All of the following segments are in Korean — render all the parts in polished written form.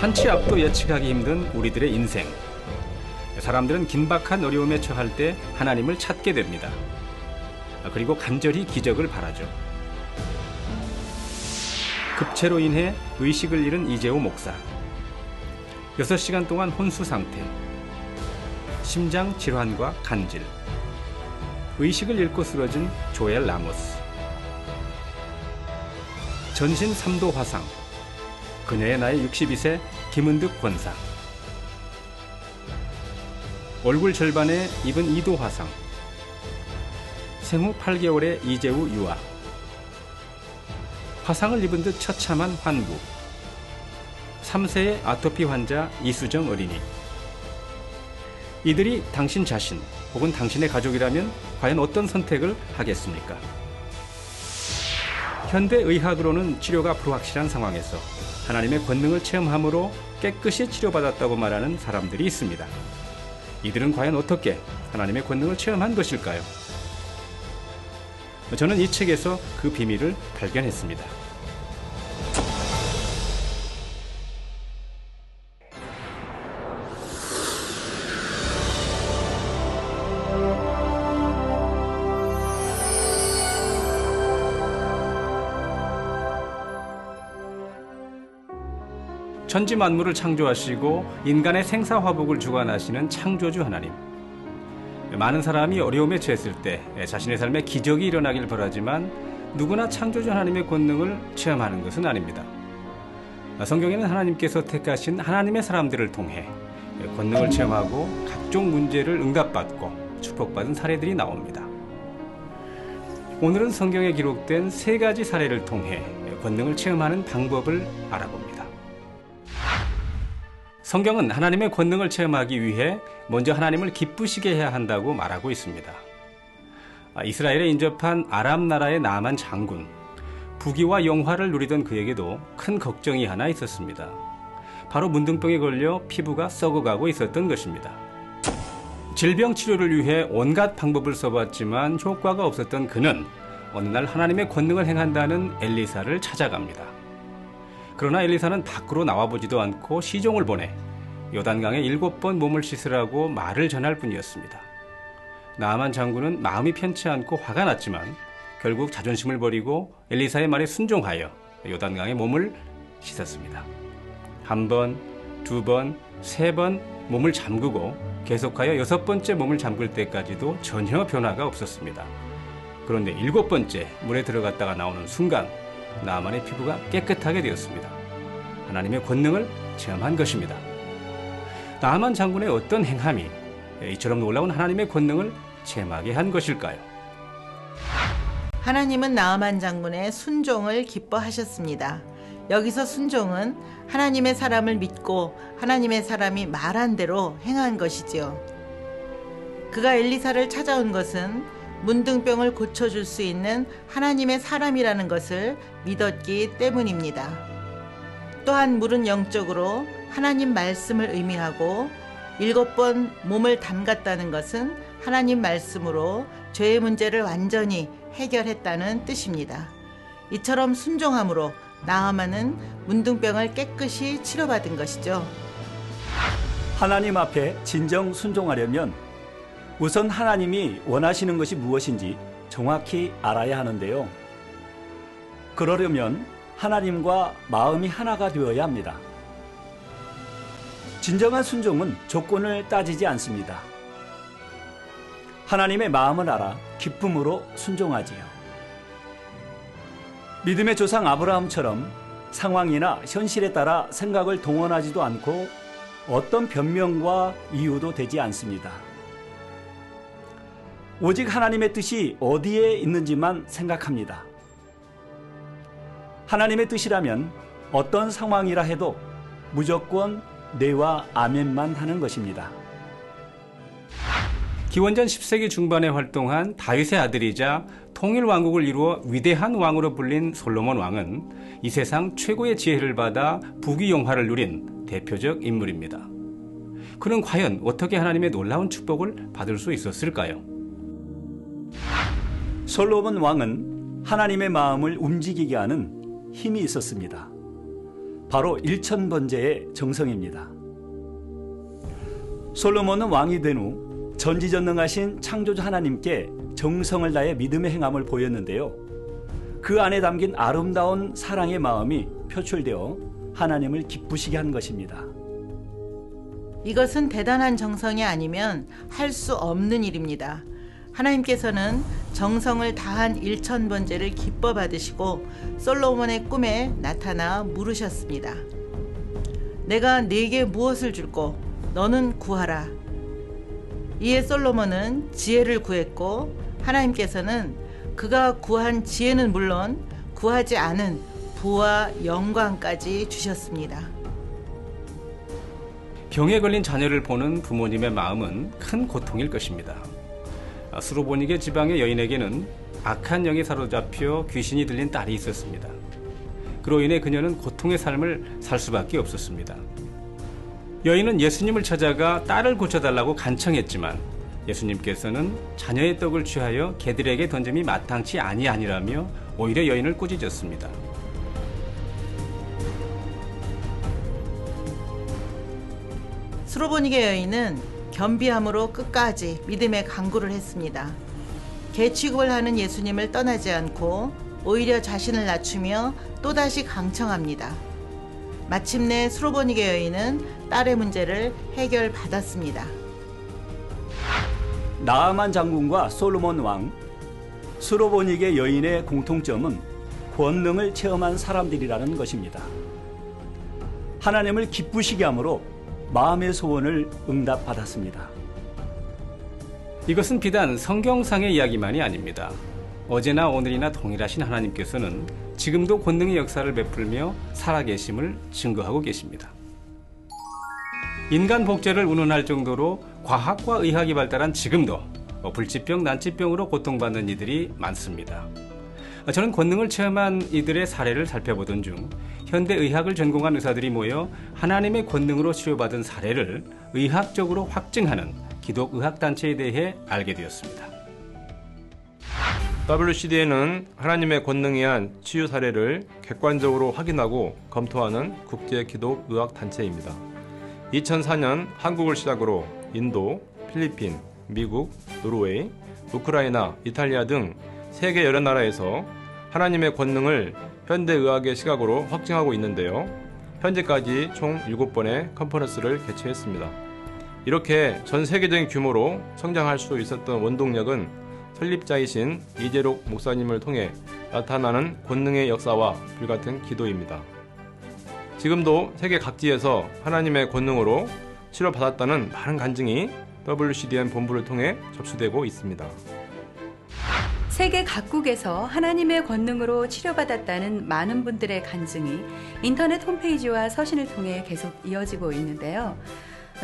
한 치 앞도 예측하기 힘든 우리들의 인생. 사람들은 긴박한 어려움에 처할 때 하나님을 찾게 됩니다. 그리고 간절히 기적을 바라죠. 급체로 인해 의식을 잃은 이재호 목사. 6시간 동안 혼수 상태. 심장 질환과 간질. 의식을 잃고 쓰러진 조엘 라모스. 전신 3도 화상. 그녀의 나이 62세 김은득 권사. 얼굴 절반에 입은 2도 화상. 생후 8개월의 이재우 유아. 화상을 입은 듯 처참한 환부. 3세의 아토피 환자 이수정 어린이. 이들이 당신 자신 혹은 당신의 가족이라면 과연 어떤 선택을 하겠습니까? 현대 의학으로는 치료가 불확실한 상황에서 하나님의 권능을 체험함으로 깨끗이 치료받았다고 말하는 사람들이 있습니다. 이들은 과연 어떻게 하나님의 권능을 체험한 것일까요? 저는 이 책에서 그 비밀을 발견했습니다. 천지 만물을 창조하시고 인간의 생사화복을 주관하시는 창조주 하나님. 많은 사람이 어려움에 처했을 때 자신의 삶에 기적이 일어나길 바라지만 누구나 창조주 하나님의 권능을 체험하는 것은 아닙니다. 성경에는 하나님께서 택하신 하나님의 사람들을 통해 권능을 체험하고 각종 문제를 응답받고 축복받은 사례들이 나옵니다. 오늘은 성경에 기록된 3가지 사례를 통해 권능을 체험하는 방법을 알아봅니다. 성경은 하나님의 권능을 체험하기 위해 먼저 하나님을 기쁘시게 해야 한다고 말하고 있습니다. 이스라엘에 인접한 아람 나라의 나아만 장군, 부귀와 영화를 누리던 그에게도 큰 걱정이 하나 있었습니다. 바로 문둥병에 걸려 피부가 썩어가고 있었던 것입니다. 질병 치료를 위해 온갖 방법을 써봤지만 효과가 없었던 그는 어느 날 하나님의 권능을 행한다는 엘리사를 찾아갑니다. 그러나 엘리사는 밖으로 나와보지도 않고 시종을 보내 요단강에 7번 몸을 씻으라고 말을 전할 뿐이었습니다. 나아만 장군은 마음이 편치 않고 화가 났지만 결국 자존심을 버리고 엘리사의 말에 순종하여 요단강에 몸을 씻었습니다. 1번, 2번, 3번 몸을 잠그고 계속하여 6번째 몸을 잠글 때까지도 전혀 변화가 없었습니다. 그런데 7번째 물에 들어갔다가 나오는 순간 나아만의 피부가 깨끗하게 되었습니다. 하나님의 권능을 체험한 것입니다. 나아만 장군의 어떤 행함이 이처럼 놀라운 하나님의 권능을 체험하게 한 것일까요? 하나님은 나아만 장군의 순종을 기뻐하셨습니다. 여기서 순종은 하나님의 사람을 믿고 하나님의 사람이 말한 대로 행한 것이지요. 그가 엘리사를 찾아온 것은 문둥병을 고쳐줄 수 있는 하나님의 사람이라는 것을 믿었기 때문입니다. 또한 물은 영적으로 하나님 말씀을 의미하고 7번 몸을 담갔다는 것은 하나님 말씀으로 죄의 문제를 완전히 해결했다는 뜻입니다. 이처럼 순종함으로 나아만은 문둥병을 깨끗이 치료받은 것이죠. 하나님 앞에 진정 순종하려면 우선 하나님이 원하시는 것이 무엇인지 정확히 알아야 하는데요. 그러려면 하나님과 마음이 하나가 되어야 합니다. 진정한 순종은 조건을 따지지 않습니다. 하나님의 마음을 알아 기쁨으로 순종하지요. 믿음의 조상 아브라함처럼 상황이나 현실에 따라 생각을 동원하지도 않고 어떤 변명과 이유도 되지 않습니다. 오직 하나님의 뜻이 어디에 있는지만 생각합니다. 하나님의 뜻이라면 어떤 상황이라 해도 무조건 네와 아멘만 하는 것입니다. 기원전 10세기 중반에 활동한 다윗의 아들이자 통일 왕국을 이루어 위대한 왕으로 불린 솔로몬 왕은 이 세상 최고의 지혜를 받아 부귀영화를 누린 대표적 인물입니다. 그는 과연 어떻게 하나님의 놀라운 축복을 받을 수 있었을까요? 솔로몬 왕은 하나님의 마음을 움직이게 하는 힘이 있었습니다. 바로 일천번제의 정성입니다. 솔로몬은 왕이 된 후 전지전능하신 창조주 하나님께 정성을 다해 믿음의 행함을 보였는데요. 그 안에 담긴 아름다운 사랑의 마음이 표출되어 하나님을 기쁘시게 한 것입니다. 이것은 대단한 정성이 아니면 할 수 없는 일입니다. 하나님께서는 정성을 다한 일천번제를 기뻐 받으시고 솔로몬의 꿈에 나타나 물으셨습니다. 내가 네게 무엇을 줄꼬? 너는 구하라. 이에 솔로몬은 지혜를 구했고 하나님께서는 그가 구한 지혜는 물론 구하지 않은 부와 영광까지 주셨습니다. 병에 걸린 자녀를 보는 부모님의 마음은 큰 고통일 것입니다. 수로보니게 지방의 여인에게는 악한 영에 사로잡혀 귀신이 들린 딸이 있었습니다. 그로 인해 그녀는 고통의 삶을 살 수밖에 없었습니다. 여인은 예수님을 찾아가 딸을 고쳐달라고 간청했지만 예수님께서는 자녀의 떡을 취하여 개들에게 던짐이 마땅치 아니하니라며 오히려 여인을 꾸짖었습니다. 수로보니게 여인은 겸비함으로 끝까지 믿음의 강구를 했습니다. 개 취급을 하는 예수님을 떠나지 않고 오히려 자신을 낮추며 또다시 강청합니다. 마침내 수로보니게 여인은 딸의 문제를 해결받았습니다. 나아만 장군과 솔로몬 왕, 수로보니게 여인의 공통점은 권능을 체험한 사람들이라는 것입니다. 하나님을 기쁘시게 함으로 마음의 소원을 응답받았습니다. 이것은 비단 성경상의 이야기만이 아닙니다. 어제나 오늘이나 동일하신 하나님께서는 지금도 권능의 역사를 베풀며 살아계심을 증거하고 계십니다. 인간 복제를 운운할 정도로 과학과 의학이 발달한 지금도 불치병, 난치병으로 고통받는 이들이 많습니다. 저는 권능을 체험한 이들의 사례를 살펴보던 중 현대의학을 전공한 의사들이 모여 하나님의 권능으로 치료받은 사례를 의학적으로 확증하는 기독의학단체에 대해 알게 되었습니다. WCD는 하나님의 권능에 의한 치유 사례를 객관적으로 확인하고 검토하는 국제 기독의학 단체입니다. 2004년 한국을 시작으로 인도, 필리핀, 미국, 노르웨이, 우크라이나, 이탈리아 등 세계 여러 나라에서 하나님의 권능을 현대의학의 시각으로 확증하고 있는데요. 현재까지 총 7번의 컨퍼런스를 개최했습니다. 이렇게 전 세계적인 규모로 성장할 수 있었던 원동력은 설립자이신 이재록 목사님을 통해 나타나는 권능의 역사와 불같은 기도입니다. 지금도 세계 각지에서 하나님의 권능으로 치료받았다는 많은 간증이 WCDN 본부를 통해 접수되고 있습니다. 세계 각국에서 하나님의 권능으로 치료받았다는 많은 분들의 간증이 인터넷 홈페이지와 서신을 통해 계속 이어지고 있는데요.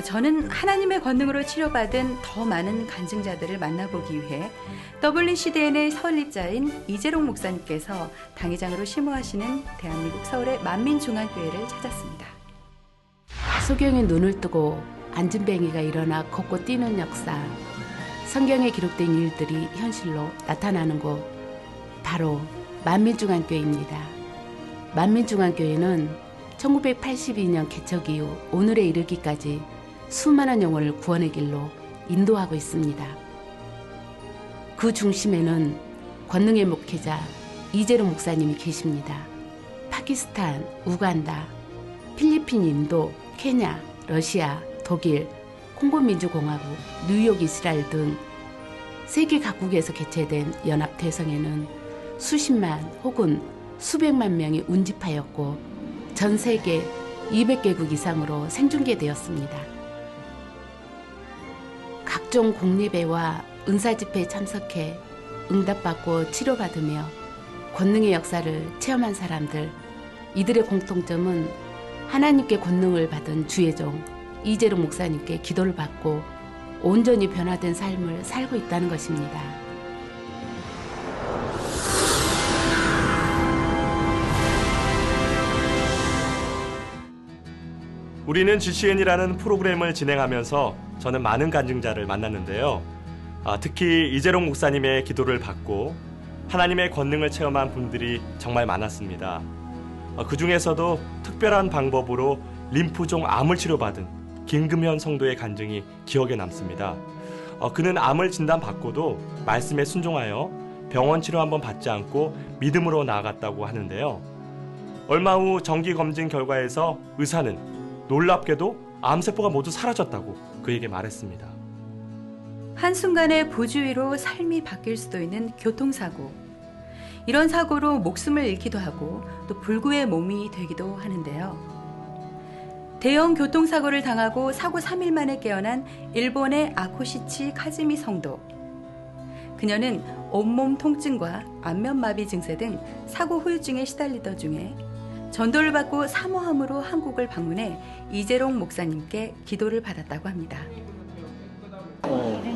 저는 하나님의 권능으로 치료받은 더 많은 간증자들을 만나보기 위해 WCDN의 설립자인 이재록 목사님께서 당회장으로 심호하시는 대한민국 서울의 만민중앙교회를 찾았습니다. 소경이 눈을 뜨고 안진뱅이가 일어나 걷고 뛰는 역사, 성경에 기록된 일들이 현실로 나타나는 곳, 바로 만민중앙교회입니다. 만민중앙교회는 1982년 개척 이후 오늘에 이르기까지 수많은 영혼을 구원의 길로 인도하고 있습니다. 그 중심에는 권능의 목회자 이재록 목사님이 계십니다. 파키스탄, 우간다, 필리핀, 인도, 케냐, 러시아, 독일, 콩고민주공화국, 뉴욕, 이스라엘 등 세계 각국에서 개최된 연합대성에는 수십만 혹은 수백만 명이 운집하였고 전 세계 200개국 이상으로 생중계되었습니다. 각종 공리배와 은사집회에 참석해 응답받고 치료받으며 권능의 역사를 체험한 사람들, 이들의 공통점은 하나님께 권능을 받은 주의 종 이재록 목사님께 기도를 받고 온전히 변화된 삶을 살고 있다는 것입니다. 우리는 GCN이라는 프로그램을 진행하면서 저는 많은 간증자를 만났는데요. 특히 이재록 목사님의 기도를 받고 하나님의 권능을 체험한 분들이 정말 많았습니다. 그 중에서도 특별한 방법으로 림프종 암을 치료받은 김금현 성도의 간증이 기억에 남습니다. 그는 암을 진단받고도 말씀에 순종하여 병원 치료 한번 받지 않고 믿음으로 나아갔다고 하는데요. 얼마 후 정기 검진 결과에서 의사는 놀랍게도 암세포가 모두 사라졌다고 그에게 말했습니다. 한순간의 부주의로 삶이 바뀔 수도 있는 교통사고. 이런 사고로 목숨을 잃기도 하고 또 불구의 몸이 되기도 하는데요. 대형 교통사고를 당하고 사고 3일 만에 깨어난 일본의 아코시치 카즈미 성도. 그녀는 온몸 통증과 안면마비 증세 등 사고 후유증에 시달리던 중에 전도를 받고 사모함으로 한국을 방문해 이재롱 목사님께 기도를 받았다고 합니다.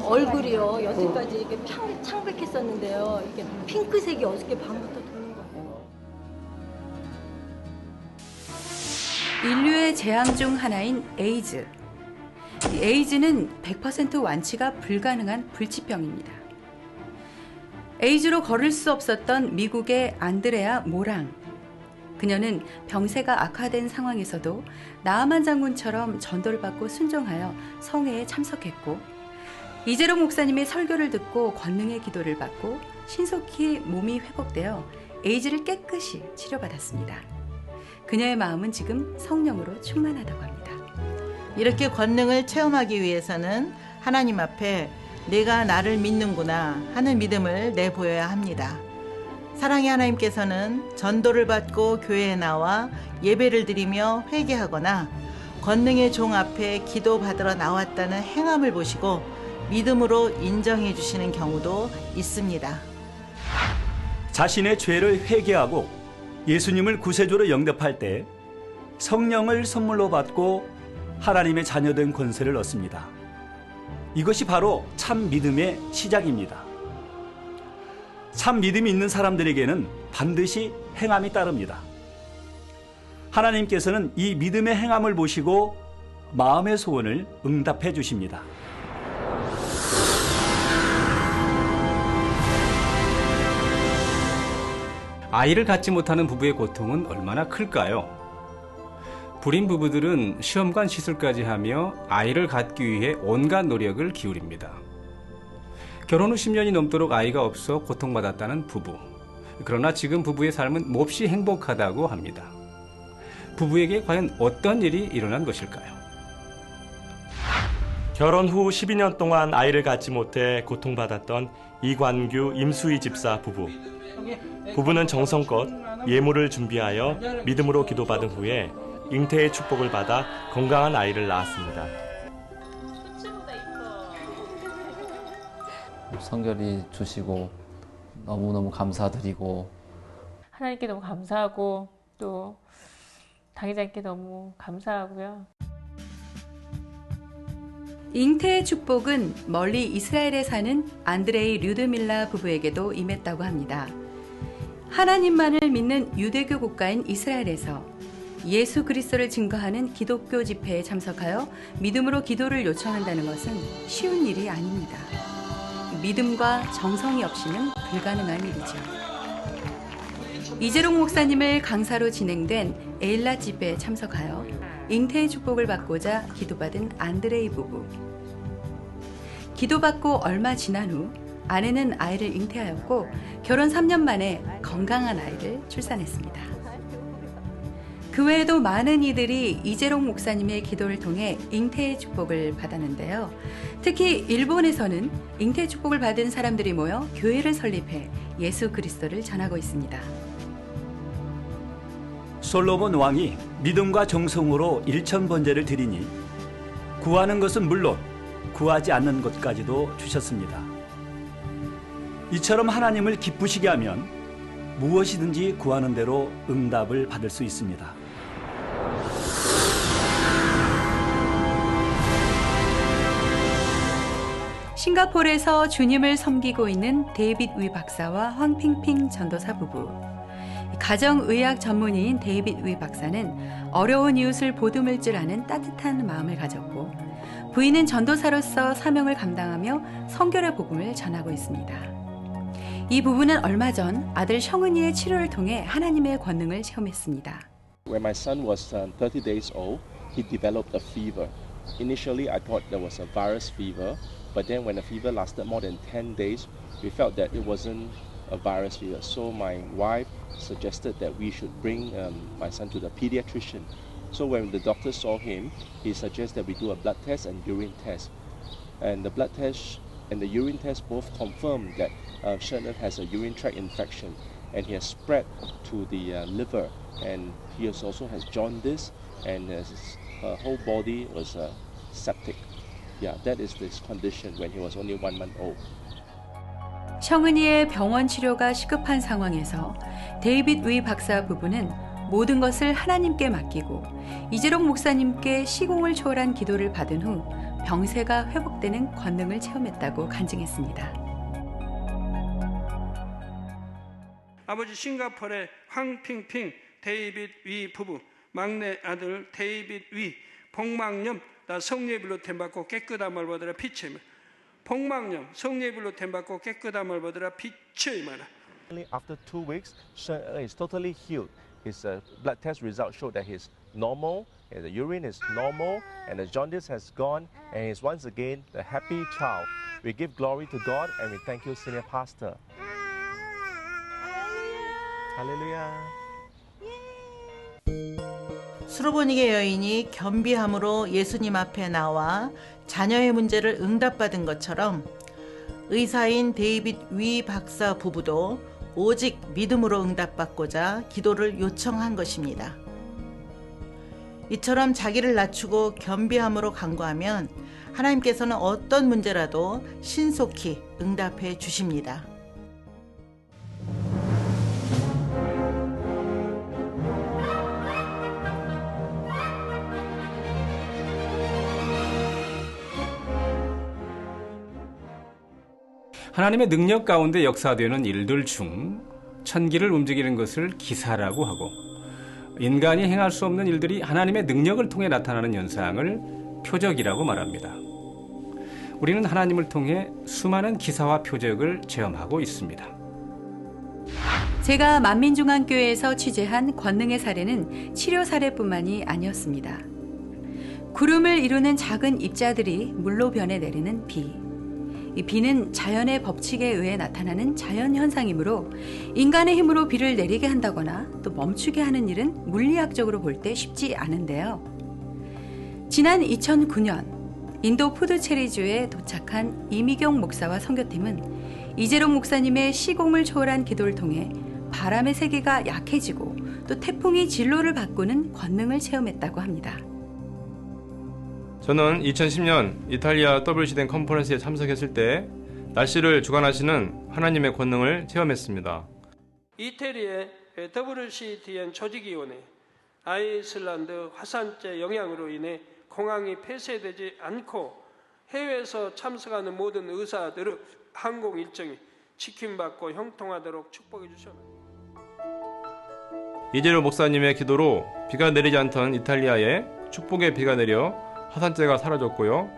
얼굴이요 여기까지 이렇게 창백했었는데요. 이게 핑크색이 어저께 밤부터 도는 거예요. 인류의 재앙 중 하나인 에이즈. 이 에이즈는 100% 완치가 불가능한 불치병입니다. 에이즈로 걸을 수 없었던 미국의 안드레아 모랑. 그녀는 병세가 악화된 상황에서도 나아만 장군처럼 전도를 받고 순종하여 성회에 참석했고 이재롱 목사님의 설교를 듣고 권능의 기도를 받고 신속히 몸이 회복되어 에이즈를 깨끗이 치료받았습니다. 그녀의 마음은 지금 성령으로 충만하다고 합니다. 이렇게 권능을 체험하기 위해서는 하나님 앞에 내가 나를 믿는구나 하는 믿음을 내보여야 합니다. 사랑의 하나님께서는 전도를 받고 교회에 나와 예배를 드리며 회개하거나 권능의 종 앞에 기도받으러 나왔다는 행함을 보시고 믿음으로 인정해 주시는 경우도 있습니다. 자신의 죄를 회개하고 예수님을 구세주로 영접할 때 성령을 선물로 받고 하나님의 자녀된 권세를 얻습니다. 이것이 바로 참 믿음의 시작입니다. 참 믿음이 있는 사람들에게는 반드시 행함이 따릅니다. 하나님께서는 이 믿음의 행함을 보시고 마음의 소원을 응답해 주십니다. 아이를 갖지 못하는 부부의 고통은 얼마나 클까요? 불임 부부들은 시험관 시술까지 하며 아이를 갖기 위해 온갖 노력을 기울입니다. 결혼 후 10년이 넘도록 아이가 없어 고통받았다는 부부. 그러나 지금 부부의 삶은 몹시 행복하다고 합니다. 부부에게 과연 어떤 일이 일어난 것일까요? 결혼 후 12년 동안 아이를 갖지 못해 고통받았던 이관규, 임수희 집사 부부. 부부는 정성껏 예물을 준비하여 믿음으로 기도받은 후에 잉태의 축복을 받아 건강한 아이를 낳았습니다. 성결이 주시고 너무너무 감사드리고 하나님께 너무 감사하고 또 당회장님께 너무 감사하고요. 잉태의 축복은 멀리 이스라엘에 사는 안드레이 류드밀라 부부에게도 임했다고 합니다. 하나님만을 믿는 유대교 국가인 이스라엘에서 예수 그리스도를 증거하는 기독교 집회에 참석하여 믿음으로 기도를 요청한다는 것은 쉬운 일이 아닙니다. 믿음과 정성이 없이는 불가능한 일이죠. 이재롱 목사님을 강사로 진행된 에일라 집회에 참석하여 잉태의 축복을 받고자 기도받은 안드레이 부부. 기도받고 얼마 지난 후 아내는 아이를 잉태하였고 결혼 3년 만에 건강한 아이를 출산했습니다. 그 외에도 많은 이들이 이재롱 목사님의 기도를 통해 잉태의 축복을 받았는데요. 특히 일본에서는 잉태의 축복을 받은 사람들이 모여 교회를 설립해 예수 그리스도를 전하고 있습니다. 솔로몬 왕이 믿음과 정성으로 일천번제를 드리니 구하는 것은 물론 구하지 않는 것까지도 주셨습니다. 이처럼 하나님을 기쁘시게 하면 무엇이든지 구하는 대로 응답을 받을 수 있습니다. 싱가포르에서 주님을 섬기고 있는 데이빗 위 박사와 황핑핑 전도사 부부. 가정의학 전문의인 데이빗 위 박사는 어려운 이웃을 보듬을 줄 아는 따뜻한 마음을 가졌고 부인은 전도사로서 사명을 감당하며 성결의 복음을 전하고 있습니다. 이 부부는 얼마 전 아들 셔은이의 치료를 통해 하나님의 권능을 체험했습니다. When my son was 30 days old, he developed a fever. Initially, I thought there was a virus fever, but then when the fever lasted more than 10 days, we felt that it wasn't a virus fever. So my wife suggested that we should bring my son to the pediatrician. So when the doctor saw him, he suggested that we do a blood test and urine test. And the blood test and the urine test both confirmed that Shannon has a urine tract infection, and he has spread to the liver, and he also has jaundice, and his whole body was septic. Yeah, that is this condition when he was only 1 month old. 셔은이의 병원 치료가 시급한 상황에서 데이빗 위 박사 부부는 모든 것을 하나님께 맡기고 이재록 목사님께 시공을 초월한 기도를 받은 후 병세가 회복되는 권능을 체험했다고 간증했습니다. 아버지 싱가포르의 황핑핑 데이빗 위 부부, 막내 아들 데이빗 위 복막염 나 성례비로 템받고 깨끗함을 받으라 빛이며 복막염 성례비로 템받고 깨끗함을 받으라 빛이며. After 2 weeks, Sean is totally healed. His blood test results show that he's normal, and the urine is normal, and the jaundice has gone, and he's once again the happy child. We give glory to God, and we thank you, Senior Pastor. Hallelujah. 수로보니게 여인이 겸비함으로 예수님 앞에 나와 자녀의 문제를 응답받은 것처럼 의사인 데이빗 위 박사 부부도 오직 믿음으로 응답받고자 기도를 요청한 것입니다. 이처럼 자기를 낮추고 겸비함으로 간구하면 하나님께서는 어떤 문제라도 신속히 응답해 주십니다. 하나님의 능력 가운데 역사되는 일들 중 천기를 움직이는 것을 기사라고 하고 인간이 행할 수 없는 일들이 하나님의 능력을 통해 나타나는 현상을 표적이라고 말합니다. 우리는 하나님을 통해 수많은 기사와 표적을 체험하고 있습니다. 제가 만민중앙교회에서 취재한 권능의 사례는 치료 사례뿐만이 아니었습니다. 구름을 이루는 작은 입자들이 물로 변해 내리는 비. 이 비는 자연의 법칙에 의해 나타나는 자연현상이므로 인간의 힘으로 비를 내리게 한다거나 또 멈추게 하는 일은 물리학적으로 볼 때 쉽지 않은데요. 지난 2009년 인도 푸두체리주에 도착한 이미경 목사와 선교팀은 이재록 목사님의 시공을 초월한 기도를 통해 바람의 세기가 약해지고 또 태풍이 진로를 바꾸는 권능을 체험했다고 합니다. 저는 2010년 이탈리아 WC된 컨퍼런스에 참석했을 때 날씨를 주관하시는 하나님의 권능을 체험했습니다. 이태리의 WCDN 조직위원회 아이슬란드 화산재 영향으로 인해 공항이 폐쇄되지 않고 해외에서 참석하는 모든 의사들의 항공 일정이 지킴받고 형통하도록 축복해 주셨습니다. 이재록 목사님의 기도로 비가 내리지 않던 이탈리아에 축복의 비가 내려 화산재가 사라졌고요.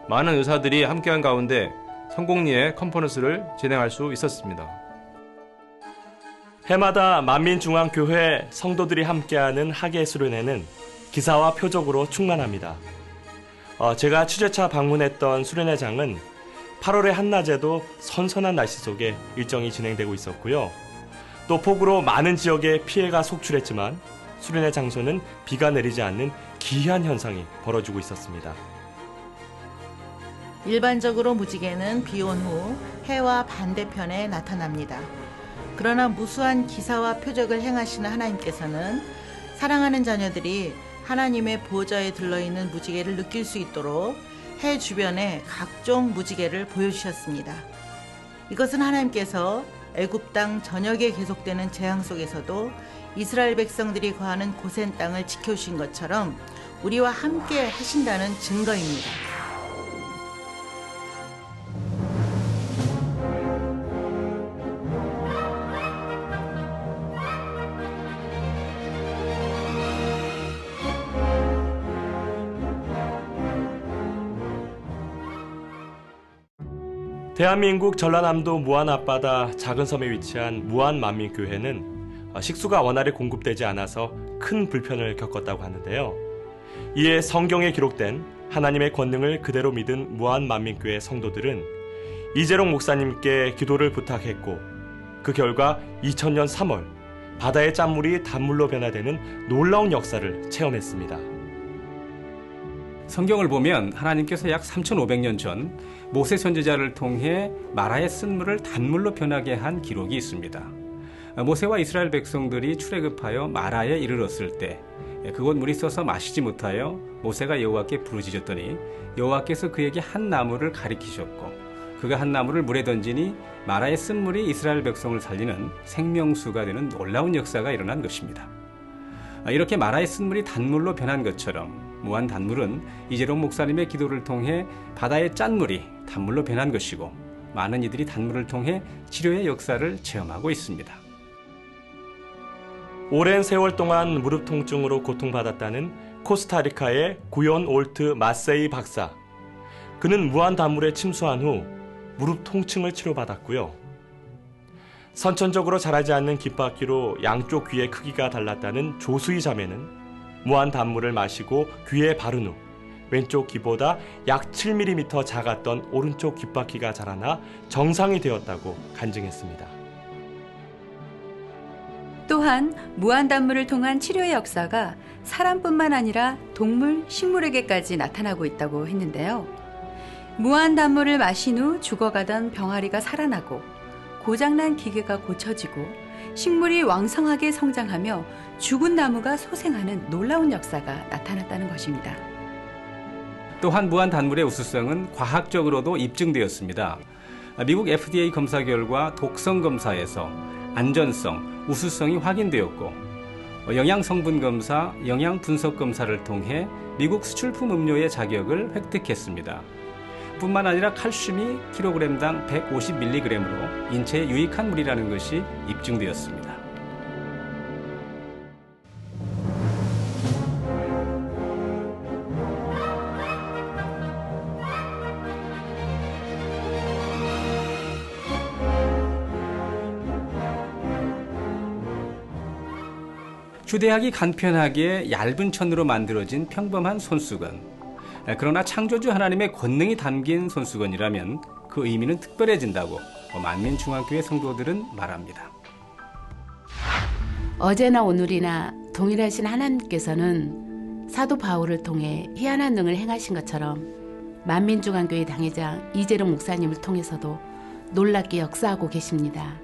많은 의사들이 함께한 가운데 성공리에 컨퍼런스를 진행할 수 있었습니다. 해마다 만민중앙교회 성도들이 함께하는 학예 수련회는 기사와 표적으로 충만합니다. 제가 취재차 방문했던 수련회장은 8월의 한낮에도 선선한 날씨 속에 일정이 진행되고 있었고요. 또 폭우로 많은 지역에 피해가 속출했지만 수련회 장소는 비가 내리지 않는 기이한 현상이 벌어지고 있었습니다. 일반적으로 무지개는 비 온 후 해와 반대편에 나타납니다. 그러나 무수한 기사와 표적을 행하시는 하나님께서는 사랑하는 자녀들이 하나님의 보좌에 들러있는 무지개를 느낄 수 있도록 해 주변에 각종 무지개를 보여주셨습니다. 이것은 하나님께서 애굽 땅 전역에 계속되는 재앙 속에서도 이스라엘 백성들이 거하는 고센 땅을 지켜주신 것처럼 우리와 함께 하신다는 증거입니다. 대한민국 전라남도 무안 앞바다 작은 섬에 위치한 무안만민교회는 식수가 원활히 공급되지 않아서 큰 불편을 겪었다고 하는데요. 이에 성경에 기록된 하나님의 권능을 그대로 믿은 무안만민교회 성도들은 이재롱 목사님께 기도를 부탁했고, 그 결과 2000년 3월 바다의 짠물이 단물로 변화되는 놀라운 역사를 체험했습니다. 성경을 보면 하나님께서 약 3500년 전 모세 선지자를 통해 마라의 쓴물을 단물로 변하게 한 기록이 있습니다. 모세와 이스라엘 백성들이 출애굽하여 마라에 이르렀을 때 그곳 물이 써서 마시지 못하여 모세가 여호와께 부르짖었더니 여호와께서 그에게 한 나무를 가리키셨고, 그가 한 나무를 물에 던지니 마라의 쓴물이 이스라엘 백성을 살리는 생명수가 되는 놀라운 역사가 일어난 것입니다. 이렇게 마라의 쓴물이 단물로 변한 것처럼 무한 단물은 이재롱 목사님의 기도를 통해 바다의 짠물이 단물로 변한 것이고, 많은 이들이 단물을 통해 치료의 역사를 체험하고 있습니다. 오랜 세월 동안 무릎 통증으로 고통받았다는 코스타리카의 구연 올트 마세이 박사. 그는 무한 단물에 침수한 후 무릎 통증을 치료받았고요. 선천적으로 자라지 않는 귓바퀴로 양쪽 귀의 크기가 달랐다는 조수희 자매는 무한 단물을 마시고 귀에 바른 후 왼쪽 귀보다 약 7mm 작았던 오른쪽 귓바퀴가 자라나 정상이 되었다고 간증했습니다. 또한 무한단물을 통한 치료의 역사가 사람뿐만 아니라 동물, 식물에게까지 나타나고 있다고 했는데요. 무한단물을 마신 후 죽어가던 병아리가 살아나고, 고장난 기계가 고쳐지고, 식물이 왕성하게 성장하며 죽은 나무가 소생하는 놀라운 역사가 나타났다는 것입니다. 또한 무한 단물의 우수성은 과학적으로도 입증되었습니다. 미국 FDA 검사 결과 독성 검사에서 안전성, 우수성이 확인되었고, 영양 성분 검사, 영양 분석 검사를 통해 미국 수출품 음료의 자격을 획득했습니다. 뿐만 아니라 칼슘이 킬로그램당 150mg으로 인체에 유익한 물이라는 것이 입증되었습니다. 휴대하기 간편하게 얇은 천으로 만들어진 평범한 손수건. 그러나 창조주 하나님의 권능이 담긴 손수건이라면 그 의미는 특별해진다고 만민중앙교회 성도들은 말합니다. 어제나 오늘이나 동일하신 하나님께서는 사도 바울을 통해 희한한 능을 행하신 것처럼 만민중앙교회 당회장 이재롱 목사님을 통해서도 놀랍게 역사하고 계십니다.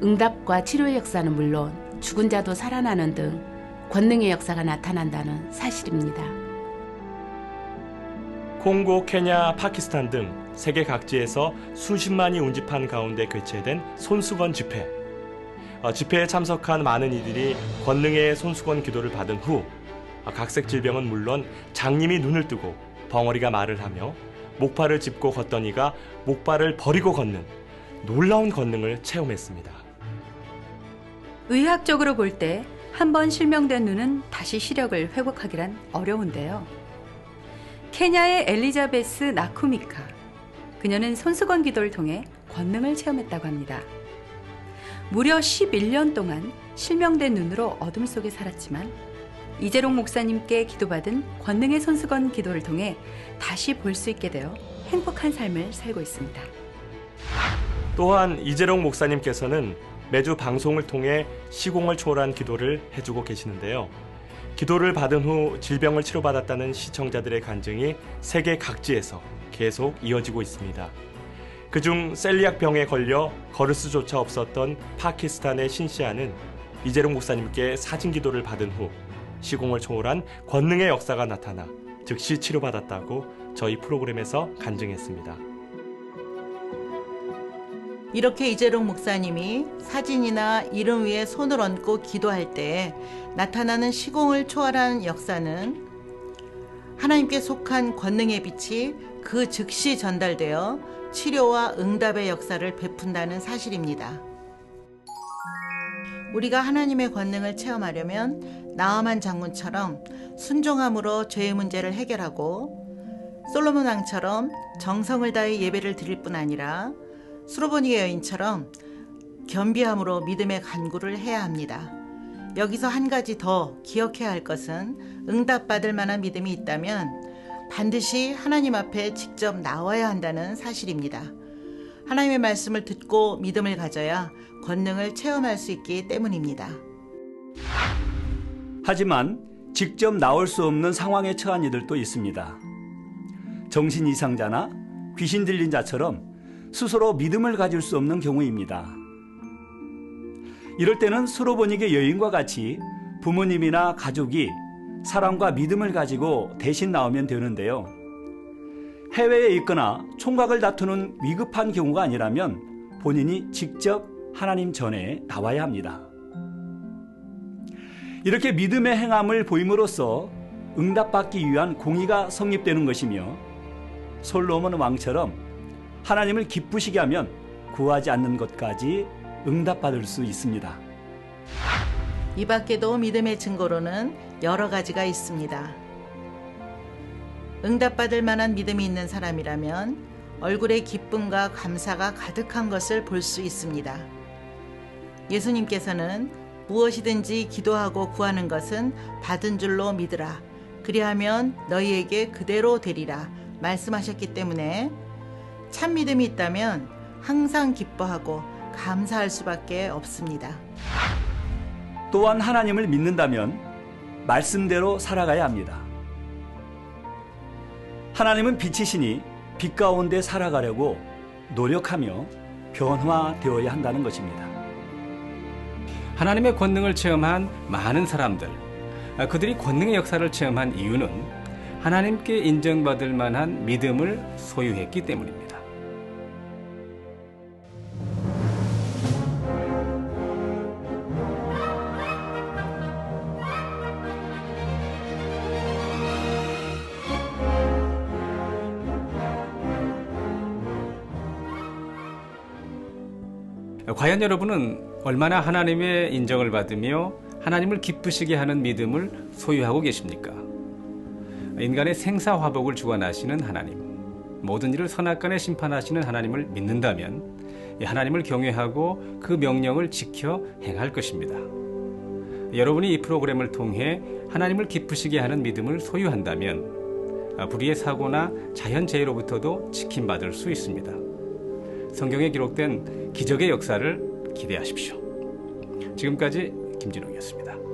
응답과 치료의 역사는 물론 죽은 자도 살아나는 등 권능의 역사가 나타난다는 사실입니다. 콩고, 케냐, 파키스탄 등 세계 각지에서 수십만이 운집한 가운데 개최된 손수건 집회. 집회에 참석한 많은 이들이 권능의 손수건 기도를 받은 후 각색 질병은 물론 장님이 눈을 뜨고 벙어리가 말을 하며 목발을 짚고 걷던 이가 목발을 버리고 걷는 놀라운 권능을 체험했습니다. 의학적으로 볼 때 한 번 실명된 눈은 다시 시력을 회복하기란 어려운데요. 케냐의 엘리자베스 나쿠미카. 그녀는 손수건 기도를 통해 권능을 체험했다고 합니다. 무려 11년 동안 실명된 눈으로 어둠 속에 살았지만 이재롱 목사님께 기도받은 권능의 손수건 기도를 통해 다시 볼 수 있게 되어 행복한 삶을 살고 있습니다. 또한 이재롱 목사님께서는 매주 방송을 통해 시공을 초월한 기도를 해주고 계시는데요. 기도를 받은 후 질병을 치료받았다는 시청자들의 간증이 세계 각지에서 계속 이어지고 있습니다. 그중 셀리악 병에 걸려 걸을 수조차 없었던 파키스탄의 신시아는 이재롱 목사님께 사진 기도를 받은 후 시공을 초월한 권능의 역사가 나타나 즉시 치료받았다고 저희 프로그램에서 간증했습니다. 이렇게 이재롱 목사님이 사진이나 이름 위에 손을 얹고 기도할 때 나타나는 시공을 초월한 역사는 하나님께 속한 권능의 빛이 그 즉시 전달되어 치료와 응답의 역사를 베푼다는 사실입니다. 우리가 하나님의 권능을 체험하려면 나아만 장군처럼 순종함으로 죄의 문제를 해결하고 솔로몬 왕처럼 정성을 다해 예배를 드릴 뿐 아니라 수로보니의 여인처럼 겸비함으로 믿음의 간구를 해야 합니다. 여기서 한 가지 더 기억해야 할 것은 응답받을 만한 믿음이 있다면 반드시 하나님 앞에 직접 나와야 한다는 사실입니다. 하나님의 말씀을 듣고 믿음을 가져야 권능을 체험할 수 있기 때문입니다. 하지만 직접 나올 수 없는 상황에 처한 이들도 있습니다. 정신 이상자나 귀신 들린 자처럼 스스로 믿음을 가질 수 없는 경우입니다. 이럴 때는 수로보니게 여인과 같이 부모님이나 가족이 사랑과 믿음을 가지고 대신 나오면 되는데요. 해외에 있거나 총각을 다투는 위급한 경우가 아니라면 본인이 직접 하나님 전에 나와야 합니다. 이렇게 믿음의 행함을 보임으로써 응답받기 위한 공의가 성립되는 것이며 솔로몬 왕처럼 하나님을 기쁘시게 하면 구하지 않는 것까지 응답받을 수 있습니다. 이 밖에도 믿음의 증거로는 여러 가지가 있습니다. 응답받을 만한 믿음이 있는 사람이라면 얼굴에 기쁨과 감사가 가득한 것을 볼 수 있습니다. 예수님께서는 무엇이든지 기도하고 구하는 것은 받은 줄로 믿으라. 그리하면 너희에게 그대로 되리라 말씀하셨기 때문에 참 믿음이 있다면 항상 기뻐하고 감사할 수밖에 없습니다. 또한 하나님을 믿는다면 말씀대로 살아가야 합니다. 하나님은 빛이시니 빛 가운데 살아가려고 노력하며 변화되어야 한다는 것입니다. 하나님의 권능을 체험한 많은 사람들, 그들이 권능의 역사를 체험한 이유는 하나님께 인정받을 만한 믿음을 소유했기 때문입니다. 과연 여러분은 얼마나 하나님의 인정을 받으며 하나님을 기쁘시게 하는 믿음을 소유하고 계십니까? 인간의 생사화복을 주관하시는 하나님, 모든 일을 선악간에 심판하시는 하나님을 믿는다면 하나님을 경외하고 그 명령을 지켜 행할 것입니다. 여러분이 이 프로그램을 통해 하나님을 기쁘시게 하는 믿음을 소유한다면 불의의 사고나 자연재해로부터도 지킴받을 수 있습니다. 성경에 기록된 기적의 역사를 기대하십시오. 지금까지 김진웅이었습니다.